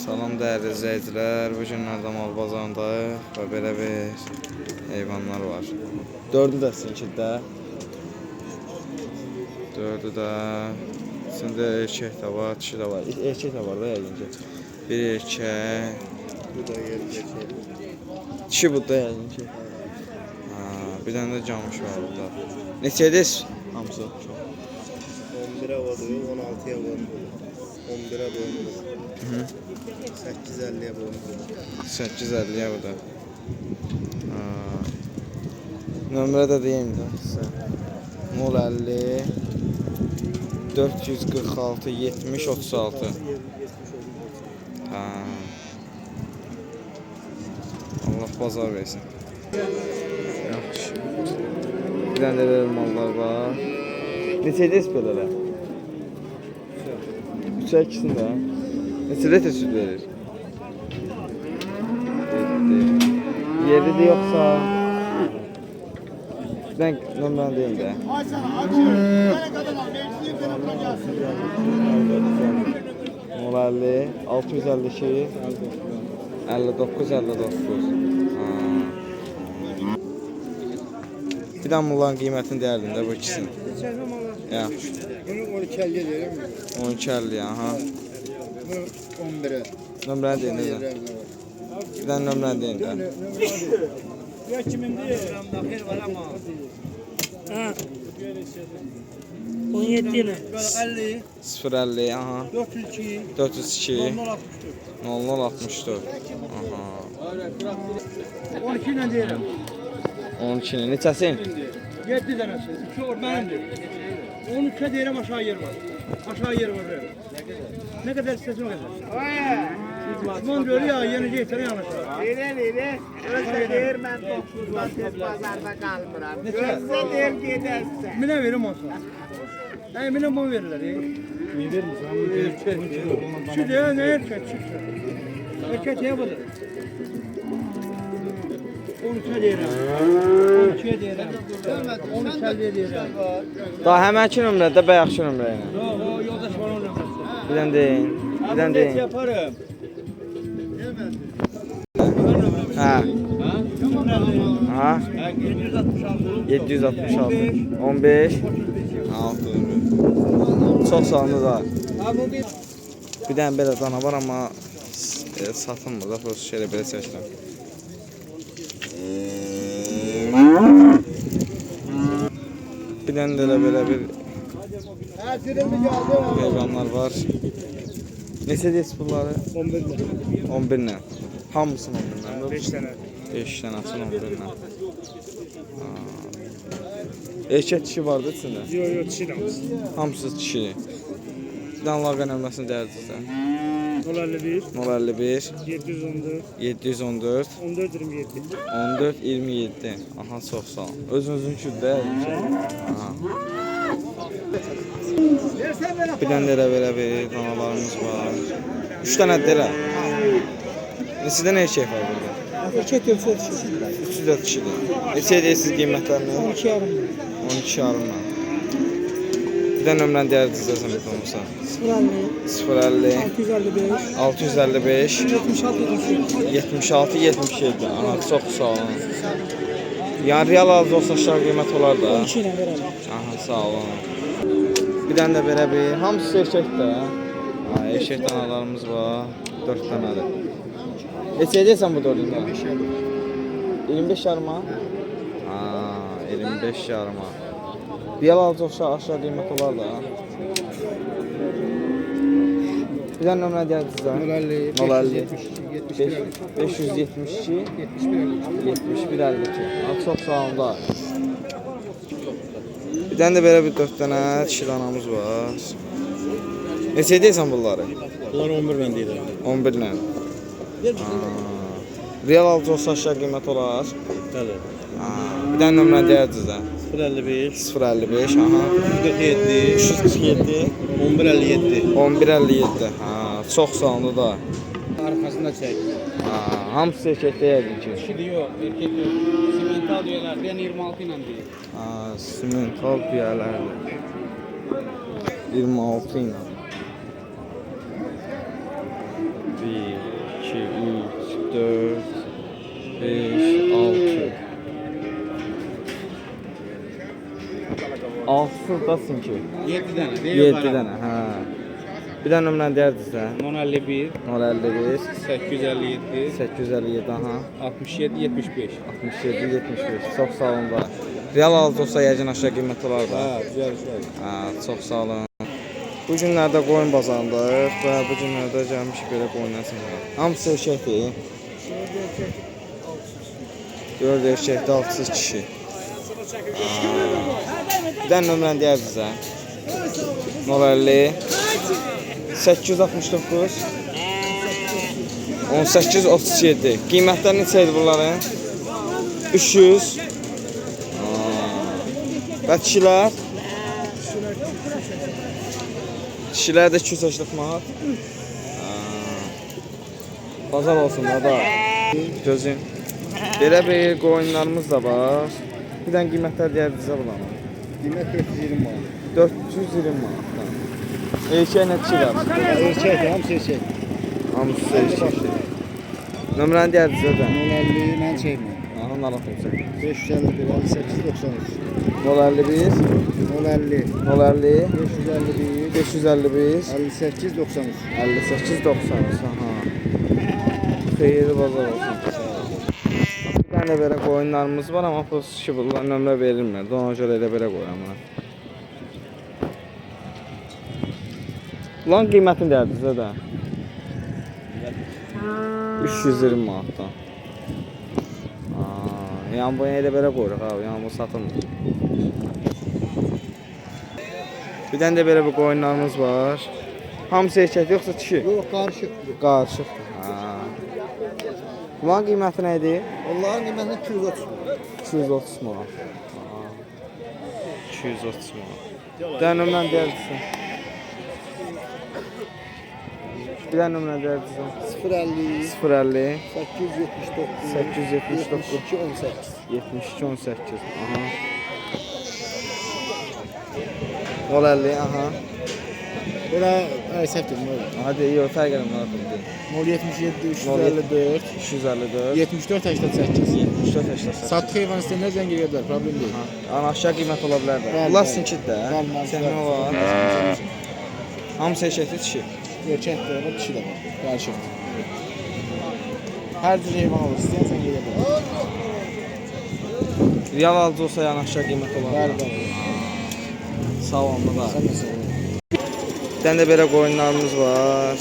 Salam dəyərli izləyicilər, bu günlərdə mal bazarındayıq və belə bir heyvanlar var. Dördü də sizinkidə. Dördü də içində erkək də var, dişi də var. Erkək də var da yəqin ki. Bir erkək. Bu da yerli. Dişi bu da yəqin ki. Bir dənə də camış var burada. Neçədir? Hamısı. 11'e varıyor, 16'ya varıyor. 11'e bölünür. 850'ye bölünür. 850'ye bu da. Nömrə də deyim də sizə. 050 446 70 36. Allah bazar versin. Yaxşı. Bir dənə də mallar var. Neçədir belə? 3'ə ikisində. Neçə litr süt verir? Yerlidir yoxsa? Ben nömrəni deyim də. 050 652 59 59. Bir də bunların qiymətini deyərdim də bu ikisini. Yaxşı. Bunu 12'ye diyelim mi? 12.50 aha. Bunu 11'e. Nömrəni deyin də. Bir dənə nömrəni deyin də. Ya kimindir? Xeyr var ama. Ha. 17 ile. 50 050 aha. 402 402 064. 0064. Aha. 12 ile diyelim. 12 neçəsin? 7 tanesi. 2 or benimdir. 13'e diyelim aşağı yer var. Aşağı yer var. Ne kadar istesin o kadar. Osman diyor ya yeneceği sana yanaşır. Öyle. Özde der ben 9'dan tez pazarda kalmıram. Özde der giderse. Mine verim olsun. Yani mine bu verirler. Mi verir misin? Şu diyor ne erkek çıksın. Erkek ne budur? 13'e diyelim. 12'ye diyelim. 13'e diyelim. Daha həmənki nömrədə bayaqki nömrə ilə. Yo yoldaş var onun nömrəsi. Bir dənə deyin. Bir dənə deyin. Yaparım. Hə. Aha. 766. 766 15 6. Çox sağ olun da. Bir dənə belə dana var amma satılmır da, prosta şeylə belə çəkirəm. Bir dənə də belə bir heyvanlar var. Neçə deyirsiz bunları? 11 lira. 11 ilə. Hamısını 11 ilə. 5 tane. 5 dənəsini 11 ilə. Erkək dişi vardı içində? Yo çiğnemiz. Hamısı dişi. Bir dənə əlaqə nömrəsini deyərdinizsə. 051 051 714 714 14 27. 14 27. Aha, çox sağ olun. Özünüzün küddə. Aha. Bir dənə də belə bir danalarımız var. 3 dənə də. Neçədən erkək var burada? Erkek ölçü ölçü. 304 kişidir. Neçə deyirsiniz qiymətlərini? 12 yarım. 12 yarımla. Bir dənə nömrəni deyərdiniz zəhmət olmasa. 050 050 655 655 76 76 77. Aha, çox sağ olun. Yəni real alıcı olsa aşağı qiymət olar da. 12 ile verelim. Aha, sağ olun. Bir dənə də belə bir, hamısı erkəkdir. Ha, erkək danalarımız var. 4 dənədir. Neçə edirsən bu 4-ünü? 25 yarıma? Ha, 25 yarıma. Real alıcı olsa aşağı qiymət olar da. Bir dənə nömrə deyərdiniz də. 050 572 71 52. Çox sağ olun da. Bir dənə də belə bir 4 dənə dişi danamız var. Neçə deyirsən bunları? Bunlar 11 ben değil. 11 ilə. Real alıcı olsa aşağı qiymət olar. Tabii. Bir dənə nömrə deyərdiniz də. 055 055 aha 47 347 1157. 1157. Ha, çox sağ olun da. Arkasında çek. Ha, hamısı erkəkdə yəqin ki. Şimdi yok. Erkek yok. Simental diyorlar. Ben 26 ile diyor. Ha, simental piyalərdir. 26 ilə. 1 2, 3, 4, 5, 6. 6 dasın ki. 7 dənə. 7 dənə, hə. Bir dənə nömrəni deyərdinizsə. 1051 051 857 857 aha 67 75. 67 75. Çox sağ olun da. Real alıcı olsa yəqin aşağı qiymət olar da. Güzel şey. Hə, çox sağ olun. Bu günlərdə qoyun bazarındayıq və bu günlərdə gəlmiş belə qoyunlar satılır. Hamısı erkəkdir. 4 erkəkdə 600 kişi. Bir dənə nömrəni deyərdinizsə. 050 869 18 37. Qiymətlər neçə idi bunların? 300. Və kişilər? Kişilər də 280 manat. Bazar olsun da. Gözün. Belə bir qoyunlarımız da var. Bir dənə qiymətlər deyərdinizsə bunların. Qiymət 420 manat. 420 manatdan. Erkək nə kişilər? Erkək, hamısı erkək. Hamısı erkək. Nömrəni deyərdinizsə də. 050 mən çəkməm. Aha, narahatımsa. 551 58 93. 051 050 050 551 551 58 93. 58 93. Aha. Xeyirli bazar olsun. Bir dənə də belə qoyunlarımız var, amma pul ki bunlar nömrə verilmir. Ona görə elə belə qoyuram buna. Lan qiymətini deyərdinizsə də. 320 manatdan. Yəni bu elə belə qoyuruq abi, yəni bu satılmır. Bir dənə də belə bir qoyunlarımız var. Hamısı erkəkdir yoxsa kişi? Yox, qarışıq. Qarışıqdır. Bunların qiyməti nə idi? Onların qiyməti 230 manat. 230 manat. 230 manat. Bir dənə nömrəni deyərdinizsə. Bir dənə nömrəni deyərdinizsə. 050 050 879 879 72 18. 72 18. Aha. 050 aha. Bura səhvdir, nə olur? Hadi iyi ortaya gəlin nə yapayım. 077 354 254 74 88. 74 88. Satıq heyvan istəyənlər zəng edə bilər, problem deyil. Ana aşağı qiymət ola bilər də. Bəli, Bunlar bəli. sizinkidir də. Bəli, bəli, Sənin bəli. var. Hamısı eşəkli kişi. Erkəkdir, o dişi də var, qarışıqdır. Hər cür heyvan olur, istəyən zəng edə bilər. Real alıcı olsa yəni aşağı qiymət olar. Bəli, bəli. Sağ olun da. Sən nəsə? Bir dənə də belə qoyunlarımız var.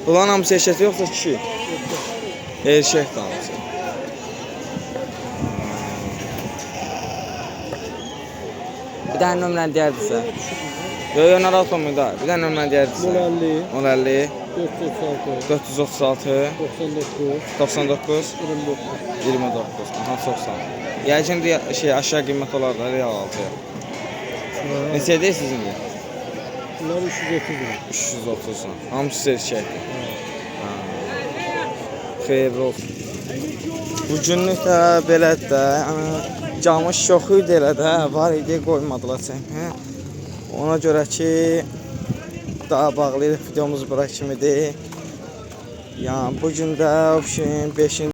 Bunların hamısı eşəkli yoxsa kişi? Erkəkdir hamısı. Bir dənə nömrəni deyərdinizsə. Yox, narahat olmayın da. Bir dənə nömrəni deyərdinizsə. 050 050 436 436 99 99 29. 29. Aha, çox sağ olun. Yəqin şey aşağı qiymət olar da real altıya. Neçə deyirsiz indi? Bunlar 330 lira. 330. Hamısı erkəkdir. Xeyirli olsun. Bu günlük də belədir də. Camış yox idi elə də. Var idi, qoymadılar çəkmə. Ona görə ki daha bağlayırıq videomuz bura kimidir. Yəni bu gün də 5-ci